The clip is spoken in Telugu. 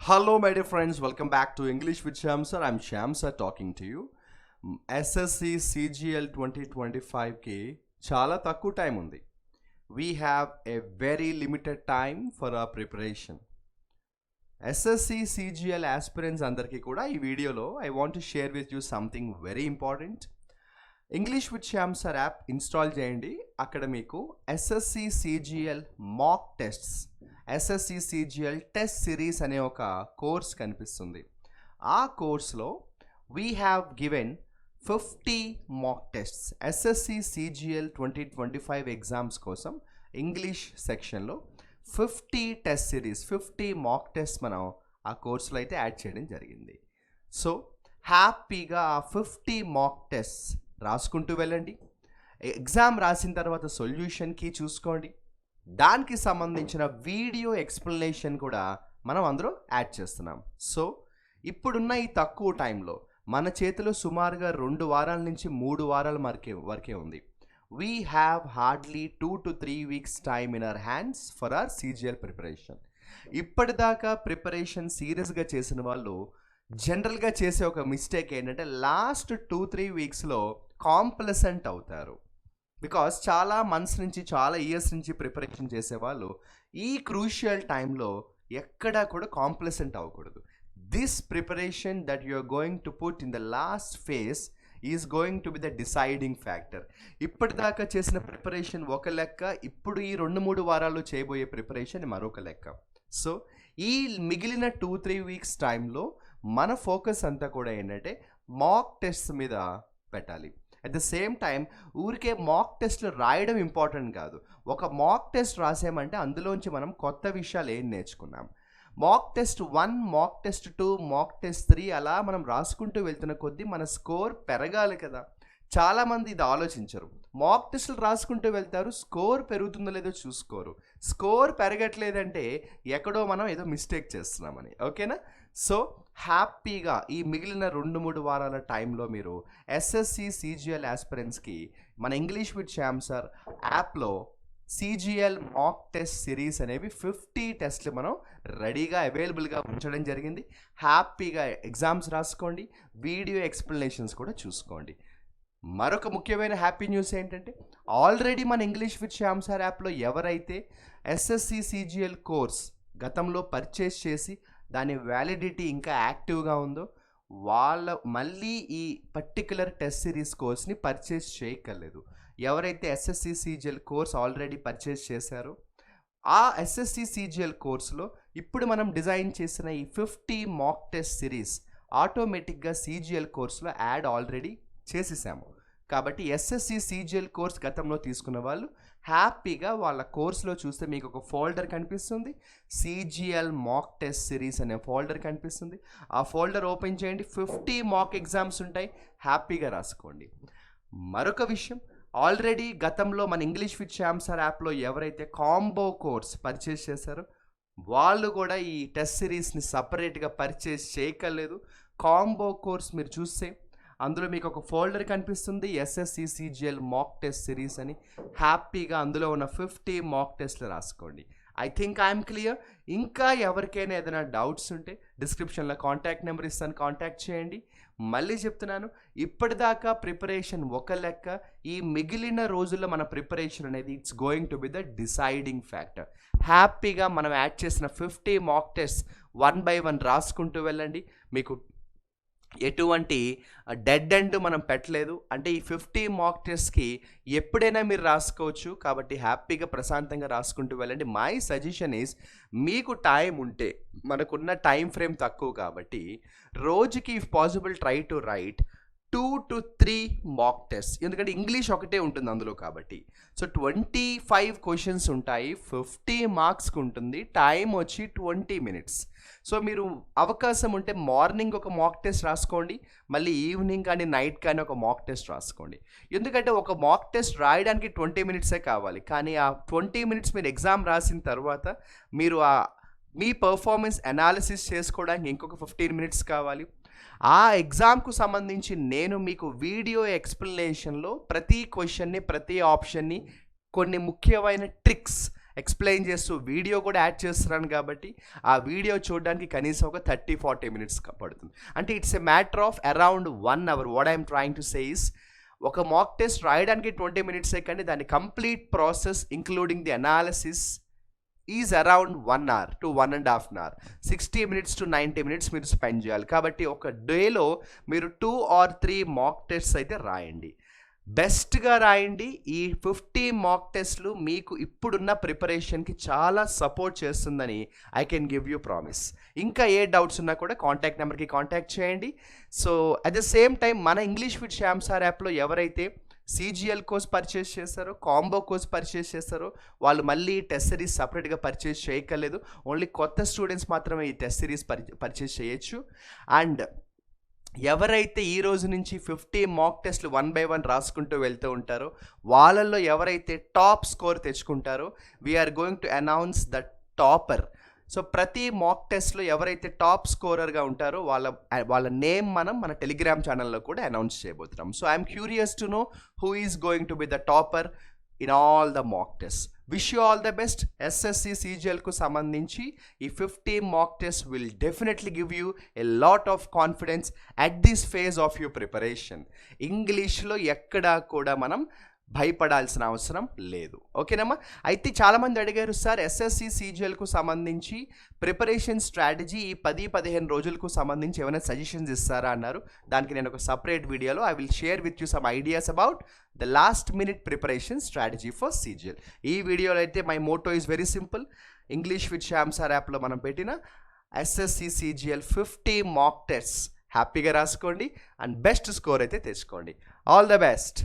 Hello, my dear friends. Welcome back to English with Shyam sir. I'm Shyam sir talking to you. SSC CGL 2025కి చాలా తక్కువ టైం ఉంది. We have a very limited time for our preparation. SSC CGL aspirants అందరికీ కూడా ఈ వీడియోలో I want to share with you something very important. English with Shyam sir app install చేయండి. అక్కడ మీకు SSC CGL mock tests, SSC CGL test series అనే ఒక కోర్స్ కనిపిస్తుంది. ఆ కోర్స్లో we have given 50 mock tests. SSC CGL 2025 exams కోసం ఇంగ్లీష్ సెక్షన్లో 50 టెస్ట్ సిరీస్, 50 మాక్ టెస్ట్ మనం ఆ కోర్సులో అయితే యాడ్ చేయడం జరిగింది. సో హ్యాపీగా ఆ 50 మాక్ టెస్ట్ రాసుకుంటూ వెళ్ళండి. ఎగ్జామ్ రాసిన తర్వాత సొల్యూషన్కి చూసుకోండి. దానికి సంబంధించిన వీడియో ఎక్స్ప్లెనేషన్ కూడా మనం అందులో యాడ్ చేస్తున్నాం. సో ఇప్పుడున్న ఈ తక్కువ టైంలో మన చేతిలో సుమారుగా 2 వారాల నుంచి 3 వారాల వరకే ఉంది. We have hardly 2 to 3 weeks time in our hands for hour CGL preparation. ఇప్పటిదాకా ప్రిపరేషన్ సీరియస్గా చేసిన వాళ్ళు జనరల్గా చేసే ఒక మిస్టేక్ ఏంటంటే లాస్ట్ 2-3 వీక్స్లో కాంప్లసెంట్ అవుతారు. బికాస్ చాలా మంత్స్ నుంచి, చాలా ఇయర్స్ నుంచి ప్రిపరేషన్ చేసేవాళ్ళు ఈ క్రూషియల్ టైంలో ఎక్కడా కూడా కాంప్లసెంట్ అవ్వకూడదు. This preparation that you are going to put in the last phase is going to be the deciding factor. ఇప్పటిదాకా చేసిన ప్రిపరేషన్ ఒక లెక్క, ఇప్పుడు ఈ 2-3 వారాల్లో చేయబోయే ప్రిపరేషన్ మరొక లెక్క. సో ఈ మిగిలిన 2-3 weeks టైంలో మన ఫోకస్ అంతా కూడా ఏంటంటే మాక్ టెస్ట్ మీద పెట్టాలి. అట్ ద సేమ్ టైం ఊరికే మాక్ టెస్ట్లు రాయడం ఇంపార్టెంట్ కాదు. ఒక మాక్ టెస్ట్ రాసామంటే అందులోంచి మనం కొత్త విషయాలు ఏం నేర్చుకున్నాం. Mock test 1, mock test 2, mock test 3 అలా మనం రాసుకుంటూ వెళ్తున్న కొద్దీ మన స్కోర్ పెరగాలి కదా. చాలామంది ఇది ఆలోచించరు. మాక్ టెస్టులు రాసుకుంటూ వెళ్తారు, స్కోర్ పెరుగుతుందో లేదో చూసుకోరు. స్కోర్ పెరగట్లేదంటే ఎక్కడో మనం ఏదో మిస్టేక్ చేస్తున్నామని. ఓకేనా? సో హ్యాపీగా ఈ మిగిలిన 2-3 వారాల టైంలో మీరు ఎస్ఎస్సి సిజిఎల్ ఆస్పిరెంట్స్కి మన ఇంగ్లీష్ విత్ శ్యామ్ సార్ యాప్లో సిజిఎల్ మాక్ టెస్ట్ సిరీస్ అనేవి 50 టెస్ట్లు మనం రెడీగా అవైలబుల్గా ఉంచడం జరిగింది. హ్యాపీగా ఎగ్జామ్స్ రాసుకోండి, వీడియో ఎక్స్ప్లెనేషన్స్ కూడా చూసుకోండి. మరొక ముఖ్యమైన హ్యాపీ న్యూస్ ఏంటంటే ఆల్రెడీ మన ఇంగ్లీష్ విత్ శ్యామ్ సార్ యాప్లో ఎవరైతే ఎస్ఎస్సి సిజిఎల్ కోర్స్ గతంలో పర్చేస్ చేసి దాని వ్యాలిడిటీ ఇంకా యాక్టివ్గా ఉందో వాళ్ళ మళ్ళీ ఈ పర్టికులర్ టెస్ట్ సిరీస్ కోర్స్ని పర్చేస్ చేయక్కర్లేదు. ఎవరైతే SSC CGL course already purchase చేశారో ఆ ఎస్ఎస్సి సిజిఎల్ కోర్సులో ఇప్పుడు మనం డిజైన్ చేసిన ఈ 50 మాక్ టెస్ట్ సిరీస్ ఆటోమేటిక్గా సిజిఎల్ కోర్సులో యాడ్ ఆల్రెడీ చేసేసాము. కాబట్టి ఎస్ఎస్సి సిజిఎల్ కోర్స్ గతంలో తీసుకున్న వాళ్ళు హ్యాపీగా వాళ్ళ కోర్సులో చూస్తే మీకు ఒక ఫోల్డర్ కనిపిస్తుంది, సిజిఎల్ మాక్ టెస్ట్ సిరీస్ అనే ఫోల్డర్ కనిపిస్తుంది. ఆ ఫోల్డర్ ఓపెన్ చేయండి, 50 మాక్ ఎగ్జామ్స్ ఉంటాయి, హ్యాపీగా రాసుకోండి. మరొక విషయం, ఆల్రెడీ గతంలో మన ఇంగ్లీష్ విత్ శ్యామ్ సార్ యాప్లో ఎవరైతే కాంబో కోర్స్ పర్చేస్ చేశారో వాళ్ళు కూడా ఈ టెస్ట్ సిరీస్ని సపరేట్గా పర్చేస్ చేయక్కర్లేదు. కాంబో కోర్స్ మీరు చూస్తే అందులో మీకు ఒక ఫోల్డర్ కనిపిస్తుంది, SSC CGL mock test series అని. హ్యాపీగా అందులో ఉన్న 50 మాక్ టెస్ట్లు రాసుకోండి. I think I'm clear. ఇంకా ఎవరికైనా ఏదైనా డౌట్స్ ఉంటే డిస్క్రిప్షన్లో కాంటాక్ట్ నెంబర్ ఇస్తాను, కాంటాక్ట్ చేయండి. మళ్ళీ చెప్తున్నాను, ఇప్పటిదాకా ప్రిపరేషన్ ఒక లెక్క, ఈ మిగిలిన రోజుల్లో మన ప్రిపరేషన్ అనేది it's going to be the deciding factor. హ్యాపీగా మనం యాడ్ చేసిన 50 మాక్ టెస్ట్ 1 by 1 రాసుకుంటూ వెళ్ళండి. మీకు ఎటువంటి డెడ్ ఎండ్ మనం పెట్టలేదు. అంటే ఈ 50 మాక్ టెస్ట్కి ఎప్పుడైనా మీరు రాసుకోవచ్చు. కాబట్టి హ్యాపీగా ప్రశాంతంగా రాసుకుంటూ వెళ్ళండి. మై సజెషన్ ఈజ్, మీకు టైం ఉంటే, మనకున్న టైం ఫ్రేమ్ తక్కువ కాబట్టి రోజుకి if possible try to right 2 to 3 mock test. ఎందుకంటే ఇంగ్లీష్ ఒకటే ఉంటుంది అందులో కాబట్టి. సో 25 క్వశ్చన్స్ ఉంటాయి, 50 మార్క్స్కి ఉంటుంది, టైం వచ్చి 20 minutes. సో మీరు అవకాశం ఉంటే మార్నింగ్ ఒక మాక్ టెస్ట్ రాసుకోండి, మళ్ళీ ఈవినింగ్ కానీ నైట్ కానీ ఒక మాక్ టెస్ట్ రాసుకోండి. ఎందుకంటే ఒక మాక్ టెస్ట్ రాయడానికి 20 minutes కావాలి, కానీ ఆ 20 minutes మీరు ఎగ్జామ్ రాసిన తర్వాత మీరు మీ పర్ఫార్మెన్స్ అనాలిసిస్ చేసుకోవడానికి ఇంకొక 15 minutes కావాలి. ఆ ఎగ్జామ్కు సంబంధించి నేను మీకు వీడియో ఎక్స్ప్లెనేషన్లో ప్రతి క్వశ్చన్ని, ప్రతి ఆప్షన్ని, కొన్ని ముఖ్యమైన ట్రిక్స్ ఎక్స్ప్లెయిన్ చేస్తూ వీడియో కూడా యాడ్ చేస్తున్నాను కాబట్టి ఆ వీడియో చూడడానికి కనీసం ఒక 30-40 మినిట్స్ పడుతుంది. అంటే it's a matter of around 1 hour. What I'm trying to say is, ఒక మాక్ టెస్ట్ రాయడానికి 20 మినిట్సే కానీ దాని complete process including the analysis is around 1 hour to 1.5 hours. 60 minutes to 90 minutes మీరు స్పెండ్ చేయాలి. కాబట్టి ఒక డేలో మీరు 2 or 3 మాక్ టెస్ట్స్ అయితే రాయండి, బెస్ట్గా రాయండి. ఈ 50 మాక్ టెస్ట్లు మీకు ఇప్పుడున్న ప్రిపరేషన్కి చాలా సపోర్ట్ చేస్తుందని I can give you promise. ఇంకా ఏ డౌట్స్ ఉన్నా కూడా కాంటాక్ట్ నెంబర్కి కాంటాక్ట్ చేయండి. So at the same time మన ఇంగ్లీష్ విత్ శ్యామ్ సార్ యాప్లో ఎవరైతే CGL కోర్స్ పర్చేస్ చేస్తారో, కాంబో కోర్స్ పర్చేస్ చేస్తారో వాళ్ళు మళ్ళీ టెస్ట్ సిరీస్ సపరేట్గా పర్చేస్ చేయక్కర్లేదు. ఓన్లీ కొత్త స్టూడెంట్స్ మాత్రమే ఈ టెస్ట్ సిరీస్ పర్చేస్ చేయొచ్చు. అండ్ ఎవరైతే ఈ రోజు నుంచి 50 మాక్ టెస్ట్లు 1 by 1 రాసుకుంటూ వెళ్తూ ఉంటారో వాళ్ళల్లో ఎవరైతే టాప్ స్కోర్ తెచ్చుకుంటారో we are going to announce the topper. So ప్రతి మాక్ టెస్ట్లో ఎవరైతే టాప్ స్కోరర్గా ఉంటారో వాళ్ళ నేమ్ మనం మన టెలిగ్రామ్ ఛానల్లో కూడా అనౌన్స్ చేయబోతున్నాం. So I'm curious to know who is going to be the topper in all the mock test. Wish you all the best. SSC CGLకు సంబంధించి ఈ 50 mock test will definitely give you a lot of confidence at this phase of your preparation. ఇంగ్లీష్లో ఎక్కడా కూడా మనం భయపడాల్సిన అవసరం లేదు. ఓకేనమ్మా. అయితే చాలామంది అడిగారు, సార్ SSC CGLకు సంబంధించి ప్రిపరేషన్ స్ట్రాటజీ ఈ 10-15 రోజులకు సంబంధించి ఏమైనా సజెషన్స్ ఇస్తారా అన్నారు. దానికి నేను ఒక సపరేట్ వీడియోలో I will share with you some ideas about the last minute preparation strategy for CGL. ఈ వీడియోలో అయితే my Moto is very simple. English with Shyam sir యాప్లో మనం పెట్టిన SSC CGL 50 మాక్ టెస్ట్ హ్యాపీగా రాసుకోండి అండ్ బెస్ట్ స్కోర్ అయితే తెచ్చుకోండి. All the best.